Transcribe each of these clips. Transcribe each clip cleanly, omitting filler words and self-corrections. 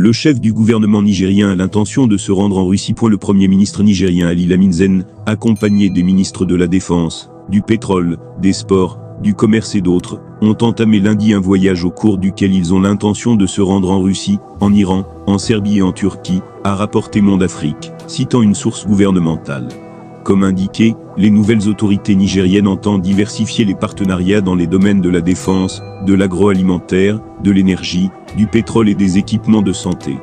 Le chef du gouvernement nigérien a l'intention de se rendre en Russie. Le premier ministre nigérien Ali Lamin Zen, accompagné des ministres de la Défense, du Pétrole, des Sports, du Commerce et d'autres, ont entamé lundi un voyage au cours duquel ils ont l'intention de se rendre en Russie, en Iran, en Serbie et en Turquie, a rapporté Monde Afrique, citant une source gouvernementale. Comme indiqué, les nouvelles autorités nigériennes entendent diversifier les partenariats dans les domaines de la défense, de l'agroalimentaire, de l'énergie, du pétrole et des équipements de santé.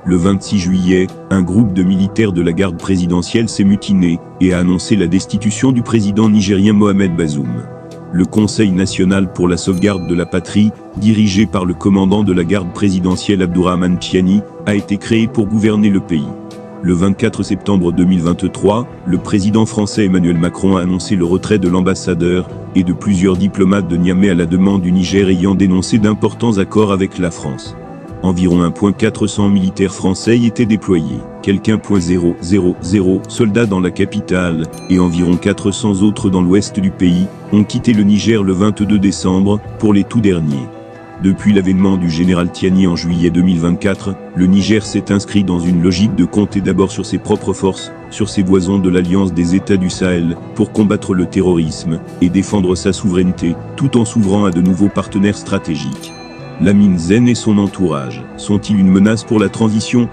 Le 26 juillet, un groupe de militaires de la garde présidentielle s'est mutiné et a annoncé la destitution du président nigérien Mohamed Bazoum. Le Conseil national pour la sauvegarde de la patrie, dirigé par le commandant de la garde présidentielle Abdourahmane Tiani, a été créé pour gouverner le pays. Le 24 septembre 2023, le président français Emmanuel Macron a annoncé le retrait de l'ambassadeur et de plusieurs diplomates de Niamey à la demande du Niger ayant dénoncé d'importants accords avec la France. Environ 1,400 militaires français y étaient déployés, quelques 1,000 soldats dans la capitale et environ 400 autres dans l'ouest du pays, ont quitté le Niger le 22 décembre pour les tout derniers. Depuis l'avènement du général Tiani en juillet 2024, le Niger s'est inscrit dans une logique de compter d'abord sur ses propres forces, sur ses voisins de l'Alliance des États du Sahel, pour combattre le terrorisme et défendre sa souveraineté, tout en s'ouvrant à de nouveaux partenaires stratégiques. Lamin Zen et son entourage sont-ils une menace pour la transition?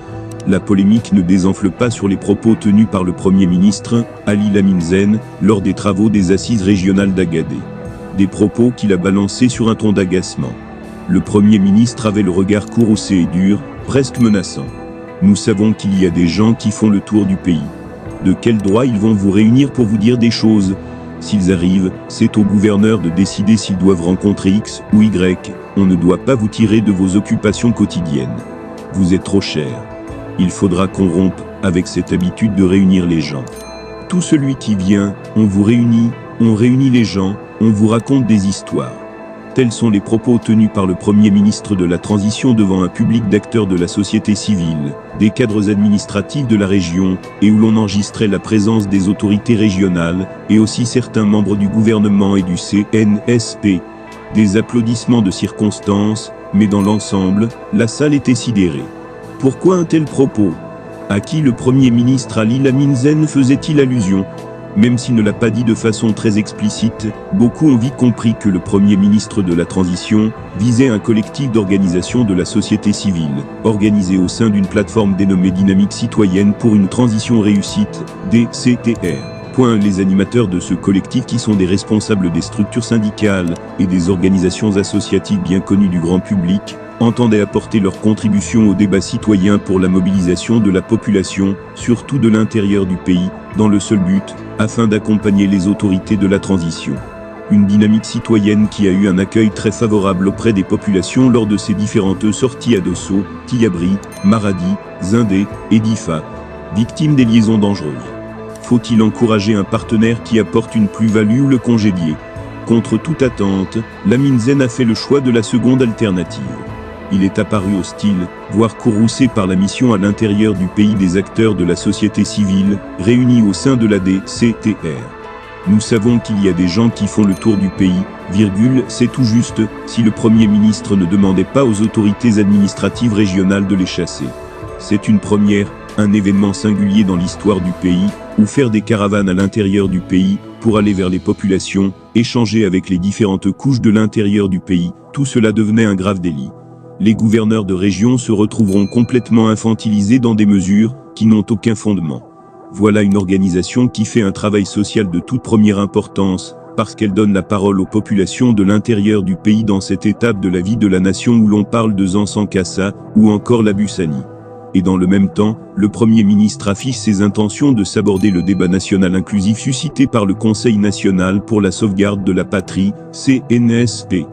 La polémique ne désenfle pas sur les propos tenus par le Premier ministre, Ali Lamin Zen, lors des travaux des assises régionales d'Agadé. Des propos qu'il a balancés sur un ton d'agacement. Le Premier ministre avait le regard courroucé et dur, presque menaçant. Nous savons qu'il y a des gens qui font le tour du pays. De quel droit ils vont vous réunir pour vous dire des choses? S'ils arrivent, c'est aux gouverneurs de décider s'ils doivent rencontrer X ou Y. On ne doit pas vous tirer de vos occupations quotidiennes. Vous êtes trop cher. Il faudra qu'on rompe avec cette habitude de réunir les gens. Tout celui qui vient, on vous réunit, on réunit les gens, on vous raconte des histoires. Tels sont les propos tenus par le Premier ministre de la Transition devant un public d'acteurs de la société civile, des cadres administratifs de la région, et où l'on enregistrait la présence des autorités régionales, et aussi certains membres du gouvernement et du CNSP. Des applaudissements de circonstance, mais dans l'ensemble, la salle était sidérée. Pourquoi un tel propos? À qui le Premier ministre Ali Lamin Zen faisait-il allusion? Même s'il ne l'a pas dit de façon très explicite, beaucoup ont vite compris que le Premier ministre de la Transition visait un collectif d'organisations de la société civile, organisé au sein d'une plateforme dénommée Dynamique citoyenne pour une transition réussite, DCTR. Les animateurs de ce collectif, qui sont des responsables des structures syndicales et des organisations associatives bien connues du grand public, entendaient apporter leur contribution au débat citoyen pour la mobilisation de la population, surtout de l'intérieur du pays, dans le seul but, afin d'accompagner les autorités de la transition. Une dynamique citoyenne qui a eu un accueil très favorable auprès des populations lors de ses différentes sorties à Dosso, Tillabri, Maradi, Zindé et Difa, victimes des liaisons dangereuses. Faut-il encourager un partenaire qui apporte une plus-value ou le congédier? Contre toute attente, Lamin Zen a fait le choix de la seconde alternative. Il est apparu hostile, voire courroucé par la mission à l'intérieur du pays des acteurs de la société civile, réunis au sein de la DCTR. Nous savons qu'il y a des gens qui font le tour du pays, c'est tout juste, si le Premier ministre ne demandait pas aux autorités administratives régionales de les chasser. C'est une première, un événement singulier dans l'histoire du pays, ou faire des caravanes à l'intérieur du pays, pour aller vers les populations, échanger avec les différentes couches de l'intérieur du pays, tout cela devenait un grave délit. Les gouverneurs de région se retrouveront complètement infantilisés dans des mesures qui n'ont aucun fondement. Voilà une organisation qui fait un travail social de toute première importance, parce qu'elle donne la parole aux populations de l'intérieur du pays dans cette étape de la vie de la nation où l'on parle de Zansankassa, ou encore la Bussani. Et dans le même temps, le Premier ministre affiche ses intentions de s'aborder le débat national inclusif suscité par le Conseil national pour la sauvegarde de la patrie, CNSP.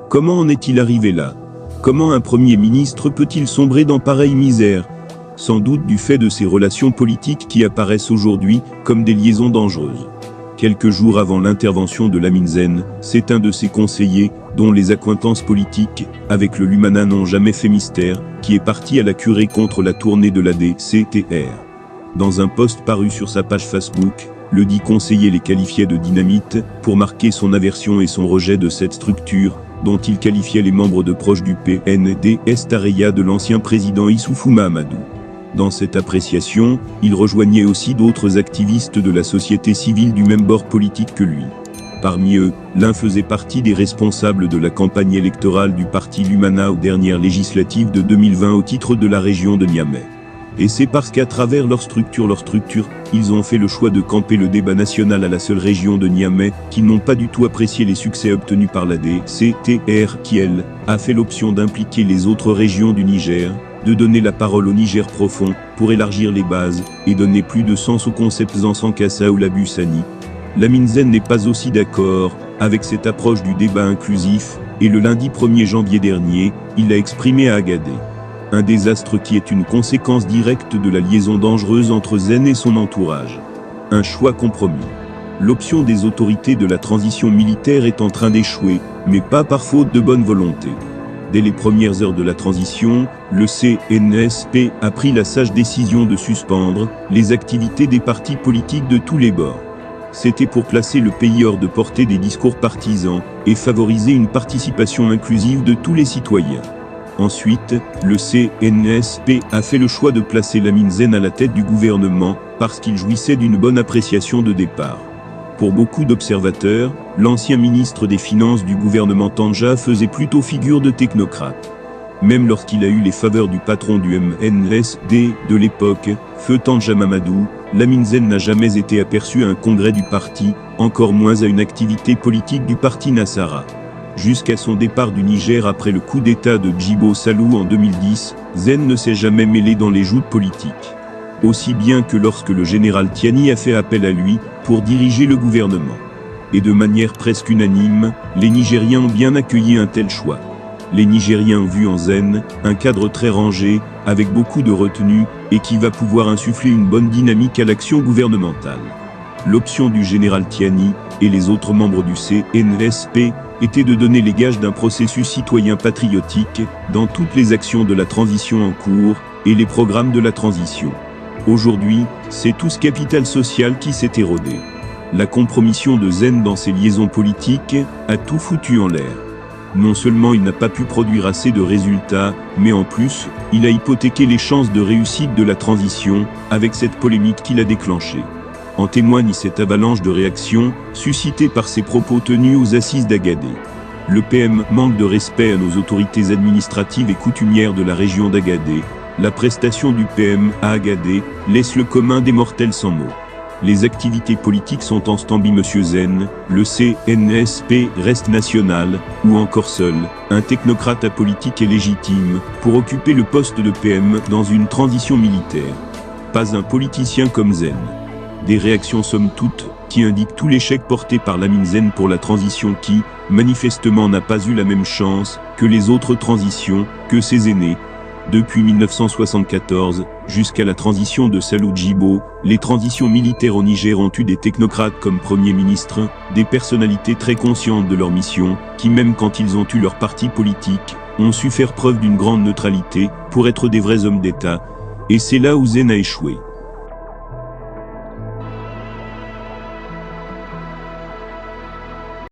Comment en est-il arrivé là? Comment un Premier ministre peut-il sombrer dans pareille misère? Sans doute du fait de ces relations politiques qui apparaissent aujourd'hui comme des liaisons dangereuses. Quelques jours avant l'intervention de Lamin Zen, c'est un de ses conseillers, dont les accointances politiques, avec le Lumana n'ont jamais fait mystère, qui est parti à la curée contre la tournée de la DCTR. Dans un post paru sur sa page Facebook, le dit conseiller les qualifiait de dynamite, pour marquer son aversion et son rejet de cette structure, dont il qualifiait les membres de proches du PNDS Tareya de l'ancien président Issoufou Mahamadou. Dans cette appréciation, il rejoignait aussi d'autres activistes de la société civile du même bord politique que lui. Parmi eux, l'un faisait partie des responsables de la campagne électorale du parti Lumana aux dernières législatives de 2020 au titre de la région de Niamey. Et c'est parce qu'à travers leur structure, ils ont fait le choix de camper le débat national à la seule région de Niamey, qu'ils n'ont pas du tout apprécié les succès obtenus par la DCTR qui, elle, a fait l'option d'impliquer les autres régions du Niger, de donner la parole au Niger profond, pour élargir les bases, et donner plus de sens aux concepts en Sankassa ou Labus Sani. Lamine Zen n'est pas aussi d'accord avec cette approche du débat inclusif, et le lundi 1er janvier dernier, il l'a exprimé à Agadé. Un désastre qui est une conséquence directe de la liaison dangereuse entre Zen et son entourage. Un choix compromis. L'option des autorités de la transition militaire est en train d'échouer, mais pas par faute de bonne volonté. Dès les premières heures de la transition, le CNSP a pris la sage décision de suspendre les activités des partis politiques de tous les bords. C'était pour placer le pays hors de portée des discours partisans et favoriser une participation inclusive de tous les citoyens. Ensuite, le CNSP a fait le choix de placer Lamine Zen à la tête du gouvernement parce qu'il jouissait d'une bonne appréciation de départ. Pour beaucoup d'observateurs, l'ancien ministre des Finances du gouvernement Tandja faisait plutôt figure de technocrate. Même lorsqu'il a eu les faveurs du patron du MNSD de l'époque, Feu Tandja Mamadou, Lamine Zen n'a jamais été aperçu à un congrès du parti, encore moins à une activité politique du parti Nassara. Jusqu'à son départ du Niger après le coup d'État de Djibo Salou en 2010, Zen ne s'est jamais mêlé dans les joutes politiques. Aussi bien que lorsque le général Tiani a fait appel à lui pour diriger le gouvernement. Et de manière presque unanime, les Nigériens ont bien accueilli un tel choix. Les Nigériens ont vu en Zen un cadre très rangé, avec beaucoup de retenue, et qui va pouvoir insuffler une bonne dynamique à l'action gouvernementale. L'option du général Tiani et les autres membres du CNSP était de donner les gages d'un processus citoyen patriotique dans toutes les actions de la transition en cours et les programmes de la transition. Aujourd'hui, c'est tout ce capital social qui s'est érodé. La compromission de Zen dans ses liaisons politiques a tout foutu en l'air. Non seulement il n'a pas pu produire assez de résultats, mais en plus, il a hypothéqué les chances de réussite de la transition avec cette polémique qu'il a déclenchée. En témoigne cette avalanche de réactions suscitée par ses propos tenus aux assises d'Agadé. Le PM manque de respect à nos autorités administratives et coutumières de la région d'Agadé. La prestation du PM à Agadé laisse le commun des mortels sans mots. Les activités politiques sont en stand-by. Monsieur Zen, le CNSP reste national, ou encore seul, un technocrate apolitique et légitime, pour occuper le poste de PM dans une transition militaire. Pas un politicien comme Zen. Des réactions somme toute, qui indiquent tout l'échec porté par Lamine Zen pour la transition qui, manifestement n'a pas eu la même chance que les autres transitions, que ses aînés. Depuis 1974, jusqu'à la transition de Salou Djibo, les transitions militaires au Niger ont eu des technocrates comme Premier ministre, des personnalités très conscientes de leur mission, qui même quand ils ont eu leur parti politique, ont su faire preuve d'une grande neutralité, pour être des vrais hommes d'État. Et c'est là où Zen a échoué.